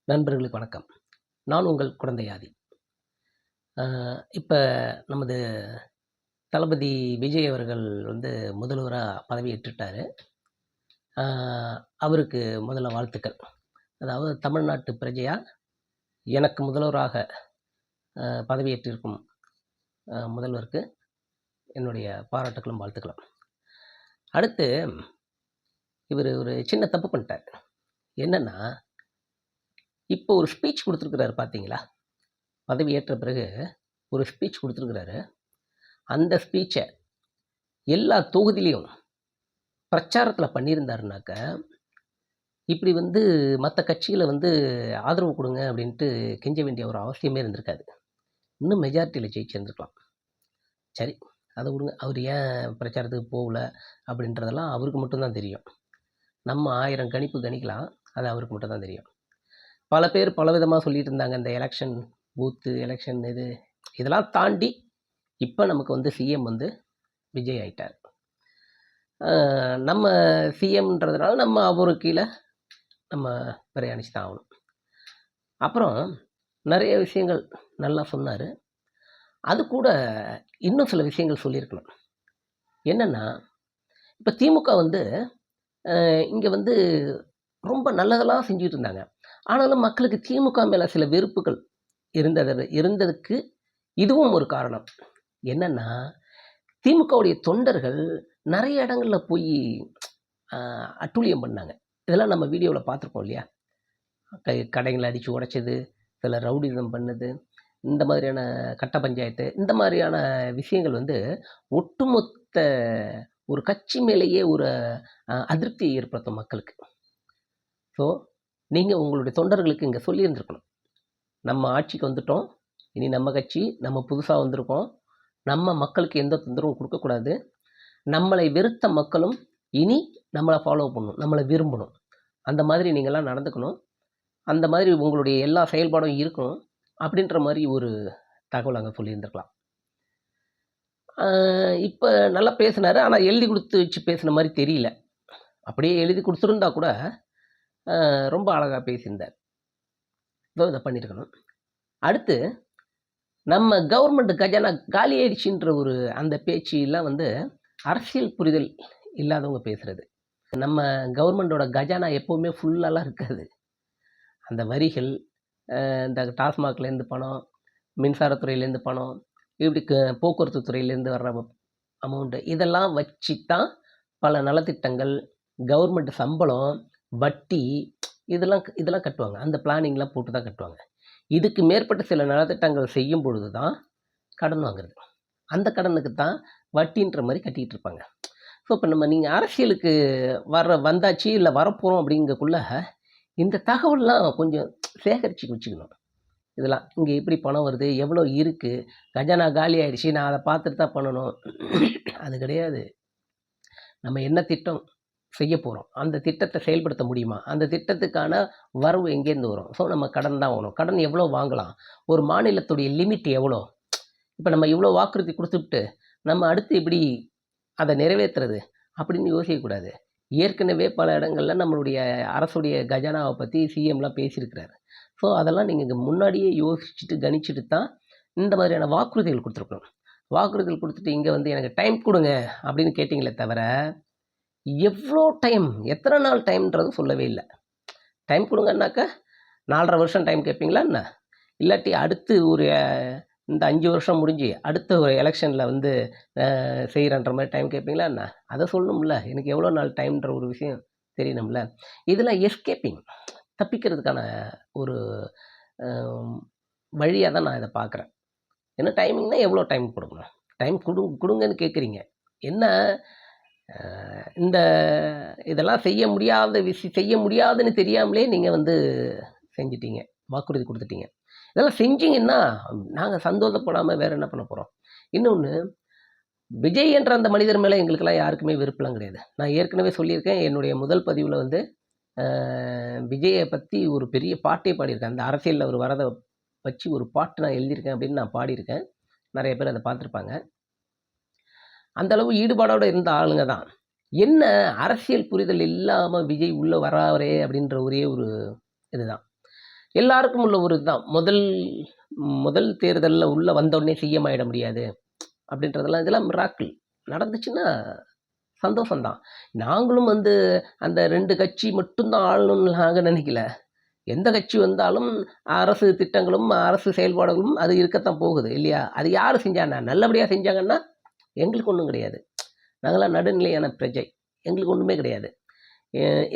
நண்பர்களுக்கு வணக்கம். நான் உங்கள் குழந்தை ஆதி. இப்ப நமது தளபதி விஜய் அவர்கள் வந்து முதல்வரா பதவியேற்றுட்டாரு. அ அவருக்கு முதல்ல வாழ்த்துக்கள். அதாவது தமிழ்நாட்டு பிரஜையா எனக்கு முதல்வராக பதவியேற்றிருக்கும் முதல்வருக்கு என்னுடைய பாராட்டுக்களும், வாழ்த்துக்களும். அடுத்து இவரு ஒரு சின்ன தப்பு பண்ணிட்டாரு. என்னன்னா, இப்போ ஒரு ஸ்பீச் குடுத்துருக்கிறாரு பார்த்தீங்களா? பதவியேற்ற பிறகு ஒரு ஸ்பீச் குடுத்துருக்கிறாரு. அந்த ஸ்பீச்ச எல்லா தொகுதியிலயும் பிரச்சாரத்தில பண்ணியிருந்தாருனாக்க, இப்படி வந்து மத்த கட்சிகள வந்து ஆதரவு குடுங்க அப்படின்ட்டு கெஞ்ச வேண்டிய ஒரு அவசியமே இருந்திருக்காது. இன்னும் மெஜாரிட்டில ஜெயிச்சிருந்துருக்கலாம். சரி, அத விடுங்க. அவரு ஏன் பிரச்சாரத்துக்கு போகல அப்படின்றதெல்லாம் அவருக்கு மட்டும் தான் தெரியும். நம்ம 1000 கணிப்பு கணிக்கலாம். அது அவருக்கு மட்டும் தான் தெரியும். பல பேர் பலவிதமா சொல்லிட்டு இருந்தாங்க. இந்த எலக்ஷன் பூத்து, எலக்ஷன் இதெல்லாம் தாண்டி இப்ப நமக்கு வந்து சிஎம் வந்து விஜய் ஆயிட்டாரு. நம்ம சிஎம்ன்றதுனால நம்ம அவருக்கு கீழ நம்ம பிரயாணிச்சு தான் ஆகணும். அப்புறம் நிறைய விஷயங்கள் நல்லா சொன்னாரு. அது கூட இன்னும் சில விஷயங்கள் சொல்லியிருக்கணும். என்னன்னா, இப்ப திமுக வந்து இங்க வந்து ரொம்ப நல்லதெல்லாம் செஞ்சுட்டு இருந்தாங்க. ஆனாலும் மக்களுக்கு திமுக மேல சில வெறுப்புகள் இருந்ததுக்கு இதுவும் ஒரு காரணம். என்னன்னா, திமுகவுடைய தொண்டர்கள் நிறைய இடங்கள்ல போய் அட்டூழியம் பண்ணாங்க. இதெல்லாம் நம்ம வீடியோல பார்த்துருப்போம் இல்லையா? கடைங்கள அடிச்சு உடைச்சது, சில ரவுடிசம் பண்ணது, இந்த மாதிரியான கட்ட பஞ்சாயத்து, இந்த மாதிரியான விஷயங்கள் வந்து ஒட்டுமொத்த ஒரு கட்சி மேலேயே ஒரு அதிருப்தியை ஏற்படுத்தும் மக்களுக்கு. ஸோ, நீங்க உங்களுடைய தொண்டர்களுக்கு இங்க சொல்லியிருந்திருக்கணும். நம்ம ஆட்சிக்கு வந்துட்டோம். இனி நம்ம கட்சி, நம்ம புதுசா வந்திருக்கோம். நம்ம மக்களுக்கு எந்த தொந்தரவும் குடுக்கக்கூடாது. நம்மளை வெறுத்த மக்களும் இனி நம்மள ஃபாலோ பண்ணணும். நம்மள விரும்பணும். அந்த மாதிரி நீங்கலாம் நடந்துக்கணும். அந்த மாதிரி உங்களுடைய எல்லா செயல்பாடும் இருக்கணும். அப்படின்ற மாரி ஒரு தகவல் அங்க சொல்லியிருந்திருக்கலாம். இப்ப நல்லா பேசினாரு. ஆனா எழுதி குடுத்து வச்சு பேசின மாரி தெரியல. அப்படியே எழுதி குடுத்திருந்தா கூட ரொம்ப அழகா பேசியிருந்தார். இதோ இத பண்ணியிருக்கணும். அடுத்து நம்ம கவர்மெண்ட் கஜானா காலி ஆயிடுச்சுன்ற ஒரு அந்த பேச்சுலாம் வந்து அரசியல் புரிதல் இல்லாதவங்க பேசுறது. நம்ம கவர்மெண்டோட கஜானா எப்பவுமே ஃபுல்லாலாம் இருக்காது. அந்த வரிகள், இந்த டாஸ்மாக்லேருந்து பணம், மின்சாரத்துறையிலேருந்து பணம், இப்படி போக்குவரத்து துறையிலேருந்து வர்ற அமௌண்ட்டு இதெல்லாம் வச்சு தான் பல நலத்திட்டங்கள், கவர்மெண்ட் சம்பளம், வட்டி இதெல்லாம் கட்டுவாங்க. அந்த பிளானிங்லாம் போட்டு தான் கட்டுவாங்க. இதுக்கு மேற்பட்ட சில நலத்திட்டங்கள் செய்யும் பொழுது தான் கடன் வாங்குறது. அந்த கடனுக்கு தான் வட்டின்ற மாரி கட்டிட்டு இருப்பாங்க. ஸோ, இப்போ நீங்க அரசியலுக்கு வந்தாச்சு, இல்ல வரப்போறோம் அப்படிங்கக்குள்ள இந்த தகவல்லாம் கொஞ்சம் சேகரிச்சு வச்சுக்கணும். இதெல்லாம் இங்கே எப்படி பணம் வருது, எவ்வளோ இருக்கு, கஜானா காலி ஆயிடுச்சு, நான் அதை பார்த்துட்டு தான் பண்ணணும். அது கிடையாது. நம்ம என்ன திட்டம் செய்ய போகிறோம், அந்த திட்டத்தை செயல்படுத்த முடியுமா, அந்த திட்டத்துக்கான வரவு எங்கேருந்து வரும். ஸோ நம்ம கடன் தான் வரும். கடன் எவ்வளோ வாங்கலாம், ஒரு மாநிலத்துடைய லிமிட் எவ்வளோ. இப்போ நம்ம இவ்வளோ வாக்குறுதி கொடுத்துட்டு நம்ம அடுத்து எப்படி அதை நிறைவேற்றுறது அப்படின்னு யோசிக்கக்கூடாது. ஏற்கனவே பல இடங்களில் நம்மளுடைய அரசுடைய கஜானாவை பற்றி சிஎம்லாம் பேசியிருக்கிறாரு. ஸோ அதெல்லாம் நீங்கள் முன்னாடியே யோசிச்சுட்டு கணிச்சுட்டு தான் இந்த மாதிரியான வாக்குறுதிகள் கொடுத்துருக்கணும். வாக்குறுதிகள் கொடுத்துட்டு இங்கே வந்து எனக்கு டைம் கொடுங்க அப்படின்னு கேட்டிங்களே தவிர, எவ்வளோ டைம், எத்தனை நாள் டைம்ன்றது சொல்லவே இல்லை. டைம் கொடுங்கன்னாக்கா 4.5 வருஷம் டைம் கேட்பீங்களா என்ன? இல்லாட்டி அடுத்து ஒரு இந்த 5 வருஷம் முடிஞ்சு அடுத்த ஒரு எலெக்ஷனில் வந்து செய்கிறன்ற மாதிரி டைம் கேட்பீங்களா என்ன? அதை சொல்லணும்ல. எனக்கு எவ்வளோ நாள் டைம்ன்ற ஒரு விஷயம் தெரியணும்ல. இதெல்லாம் எஸ்கேப்பிங், தப்பிக்கிறதுக்கான ஒரு வழியாக தான் நான் இதை பார்க்குறேன். ஏன்னா டைமிங்னா எவ்வளோ டைம் கொடுக்கணும், டைம் கொடுங்கன்னு கேட்குறீங்க. என்ன இந்த இதெல்லாம் செய்ய முடியாதுன்னு தெரியாமலே நீங்கள் வந்து செஞ்சிட்டீங்க, வாக்குறுதி கொடுத்துட்டீங்க. இதெல்லாம் செஞ்சீங்கன்னா நாங்கள் சந்தோஷப்படாமல் வேறு என்ன பண்ண போகிறோம். இன்னொன்று, விஜய் என்ற அந்த மனிதர் மேலே எங்களுக்கெல்லாம் யாருக்குமே விருப்பம்லாம் கிடையாது. நான் ஏற்கனவே சொல்லியிருக்கேன், என்னுடைய முதல் பதிவில் வந்து விஜயை பற்றி ஒரு பெரிய பாட்டே பாடியிருக்கேன். அந்த அரசியலில் அவர் வரதை வச்சு ஒரு பாட்டு நான் எழுதியிருக்கேன் அப்படின்னு நான் பாடியிருக்கேன். நிறைய பேர் அதை பார்த்துருப்பாங்க. அந்தளவு ஈடுபாடோடு இருந்த ஆளுங்க தான். என்ன அரசியல் புரிதல் இல்லாமல் விஜய் உள்ளே வராவரே அப்படின்ற ஒரே ஒரு இதுதான். எல்லாருக்கும் உள்ள ஒரு இதுதான். முதல் தேர்தல்ல உள்ள வந்தோடனே சிஎம் ஆயிட முடியாது அப்படின்றதெல்லாம் இதெல்லாம் மிராக்கிள். நடந்துச்சுன்னா சந்தோஷம் தான். நாங்களும் வந்து அந்த 2 கட்சி மட்டும் தான் ஆளணும்னு நாங்க நினைக்கல. எந்த கட்சி வந்தாலும் அரசு திட்டங்களும், அரசு செயல்பாடுகளும் அது இருக்கத்தான் போகுது இல்லையா? அது யாரு செஞ்சான்னா, நல்லபடியா செஞ்சாங்கன்னா எங்களுக்கு ஒண்ணும் கிடையாது. நாங்கலாம் நடுநிலையான பிரஜை. எங்களுக்கு ஒண்ணுமே கிடையாது.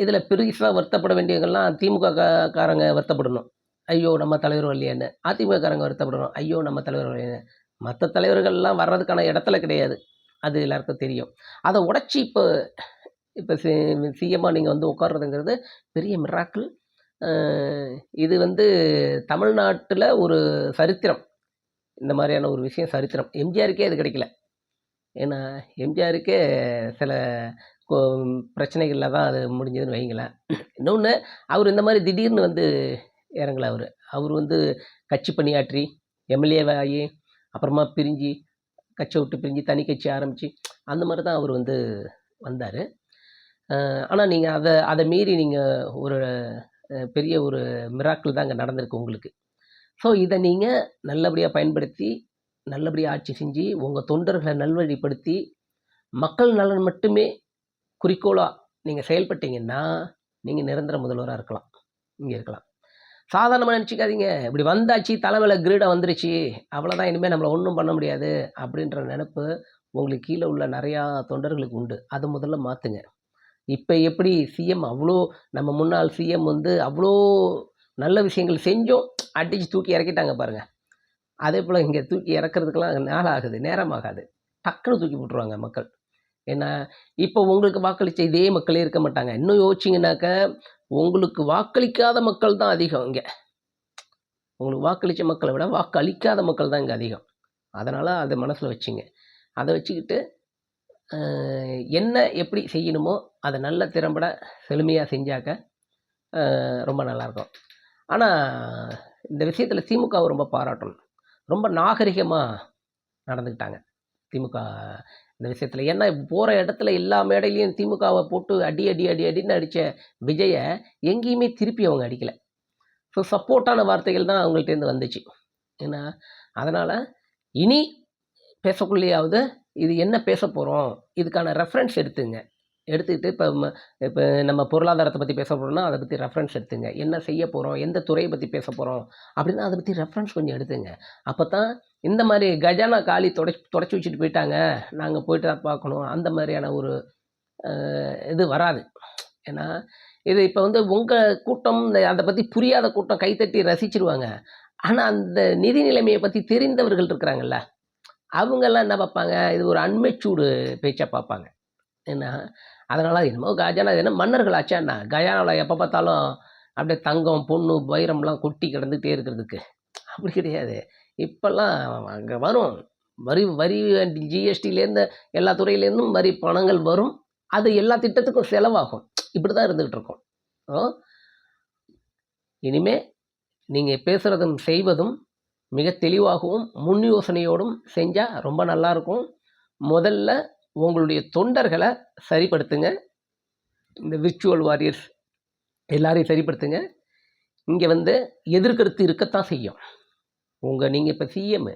இதில பெருசா வருத்தப்பட வேண்டியவங்கலாம் திமுக காரங்க வருத்தப்படணும். ஐயோ! நம்ம தலைவர் வரலையேன்னு. அதிமுக காரங்க வருத்தப்படணும். ஐயோ! நம்ம தலைவர் வரலையேன்னு. மத்த தலைவர்கள்லாம் வர்றதுக்கான இடத்துல கிடையாது. அது எல்லாருக்கும் தெரியும். அத உடைச்சு இப்ப இப்ப சிஎம்மா நீங்க வந்து உட்கார்றதுங்கிறது பெரிய மிராக்கிள். இது வந்து தமிழ்நாட்டுல ஒரு சரித்திரம். இந்த மாரியான ஒரு விஷயம் சரித்திரம். எம்ஜிஆருக்கே அது கிடைக்கல. ஏன்னா, எம்ஜிஆருக்கே சில கொ பிரச்சனைகள்ல தான் அது முடிஞ்சதுன்னு வையுங்களேன். இன்னொன்னு, அவரு இந்த மாரி திடீர்னு வந்து இறங்கல அவரு. அவரு வந்து கட்சி பணியாற்றி, எம்எல்ஏவாகி, அப்புறமா பிரிஞ்சு, கட்சிய விட்டு பிரிஞ்சு, தனி கட்சி ஆரம்பிச்சு, அந்த மாரி தான் அவரு வந்து வந்தாரு. ஆனா நீங்க அத மீறி நீங்க ஒரு பெரிய ஒரு மிராக்கிள் தான் அங்க நடந்திருக்கு உங்களுக்கு. ஸோ இத நீங்க நல்லபடியா பயன்படுத்தி, நல்லபடியா ஆட்சி செஞ்சு, உங்க தொண்டர்கள நல்வழிப்படுத்தி, மக்கள் நலன் மட்டுமே குறிக்கோளா நீங்க செயல்பட்டீங்கன்னா, நீங்க நிரந்தர முதல்வரா இருக்கலாம். இங்க இருக்கலாம். சாதாரணமா நெனச்சுக்காதீங்க. இப்படி வந்தாச்சு, தல மேல கிரீடம் வந்துருச்சு, அவ்வளோதான் இனிமே நம்மள ஒண்ணும் பண்ண முடியாது, அப்படின்ற நெனப்பு உங்களுக்கு கீழ உள்ள நெறையா தொண்டர்களுக்கு உண்டு. அத முதல்ல மாத்துங்க. இப்ப எப்படி சிஎம் அவ்ளோ நம்ம முன்னாள் சிஎம் வந்து அவ்ளோ நல்ல விஷயங்கள் செஞ்சும், அடிச்சு தூக்கி இறக்கிட்டாங்க பாருங்க. அதேபோல இங்க தூக்கி இறக்குறதுக்கெல்லாம் நாள் ஆகுது, நேரம் ஆகாது. டக்குனு தூக்கி போட்டுருவாங்க மக்கள். ஏன்னா, இப்போ உங்களுக்கு வாக்களிச்ச இதே மக்களே இருக்க மாட்டாங்க. இன்னும் யோசிச்சீங்கன்னாக்க, உங்களுக்கு வாக்களிக்காத மக்கள் தான் அதிகம் இங்க. உங்களுக்கு வாக்களிச்ச மக்கள விட, வாக்களிக்காத மக்கள் தான் இங்க அதிகம். அதனால அத மனசுல வச்சுங்க. அத வச்சுக்கிட்டு, அ என்ன எப்படி செய்யணுமோ, அத நல்ல திறம்பட செழுமையா செஞ்சாக்க, ரொம்ப நல்லாயிருக்கும். ஆனா, இந்த விஷயத்துல திமுகவ ரொம்ப பாராட்டணும். ரொம்ப நாகரிகமா நடந்துக்கிட்டாங்க. திமுக இந்த விஷயத்துல. ஏன்னா, போற இடத்துல எல்லா மேடையிலயும் திமுகவ போட்டு அடி, அடி, அடி, அடின்னு அடிச்ச விஜய எங்கேயுமே திருப்பி அவங்க அடிக்கல. ஸோ சப்போர்ட்டான வார்த்தைகள் தான் அவங்கள்ட்டேருந்து வந்துச்சு. ஏன்னா, அதனால இனி பேசக்குள்ளேயாவது இது என்ன பேசப் போறோம்? இதுக்கான ரெஃபரன்ஸ் எடுத்துங்க. எடுத்துக்கிட்டு இப்ப நம்ம பொருளாதாரத்த பத்தி பேச போறோம்னா, அத பத்தி ரெஃபரன்ஸ் எடுத்துங்க. என்ன செய்ய போறோம்? எந்த துறைய பத்தி பேசப் போறோம்? அப்படின்னா அத பத்தி ரெஃபரன்ஸ் கொஞ்சம் எடுத்துங்க. அப்பத்தான் இந்த மாரி கஜானா காலி தொடச்சு வச்சுட்டு போயிட்டாங்க. நாங்க போயிட்டு தான் பார்க்கணும். அந்த மாரியான ஒரு அ இது வராது. ஏன்னா, இது இப்ப வந்து உங்க கூட்டம் அத பத்தி புரியாத கூட்டம் கைத்தட்டி ரசிச்சுருவாங்க. ஆனா, அந்த நிதி நிலைமைய பத்தி தெரிந்தவர்கள் இருக்கிறாங்கல்ல, அவங்கலாம் என்ன பார்ப்பாங்க? இது ஒரு அன்மெச்சூர்டு பேச்சா பார்ப்பாங்க. ஏன்னா, அதனால என்னமோ கஜானா என்ன மன்னர்கள் ஆச்சா என்ன? கஜானாவுல எப்ப பார்த்தாலும் அப்படியே தங்கம், பொண்ணு, வைரம்லாம் கொட்டி கிடந்துட்டே இருக்கிறதுக்கு. அப்படி கிடையாது. இப்பல்லாம் அங்க வரும். வரி வரி ஜிஎஸ்டிலேருந்து எல்லா துறையிலேருந்தும் வரி பணங்கள் வரும். அது எல்லா திட்டத்துக்கும் செலவாகும். இப்படிதான் இருந்துகிட்டு இருக்கும். ஸோ, இனிமே நீங்க பேசுறதும், செய்வதும் மிக தெளிவாகவும், முன் யோசனையோடும் செஞ்சா ரொம்ப நல்லாருக்கும். முதல்ல உங்களுடைய தொண்டர்கள சரிப்படுத்துங்க. இந்த விர்ச்சுவல் வாரியர்ஸ் எல்லாரையும் சரிப்படுத்துங்க. இங்க வந்து எதிர்க்கருத்து இருக்கத்தான் செய்யும். நீங்க இப்ப சிஎம்.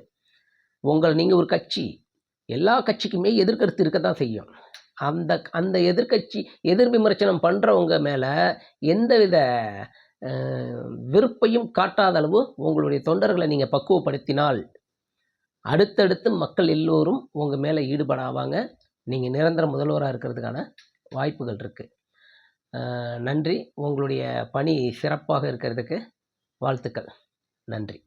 நீங்க ஒரு கட்சி. எல்லா கட்சிக்குமே எதிர்க்கருத்து இருக்கத்தான் செய்யும். அந்த அந்த எதிர்க்கட்சி எதிர் விமர்சனம் பண்றவங்க மேல எந்தவித அ வெறுப்பையும் காட்டாத அளவு உங்களுடைய தொண்டர்கள நீங்க பக்குவப்படுத்தினால், அடுத்தடுத்து மக்கள் எல்லோரும் உங்க மேல ஈடுபட நீங்க நிரந்தர முதல்வரா இருக்கிறதுக்கான வாய்ப்புகள் இருக்கு. நன்றி. உங்களுடைய பணி சிறப்பாக இருக்கிறதுக்கு வாழ்த்துக்கள். நன்றி.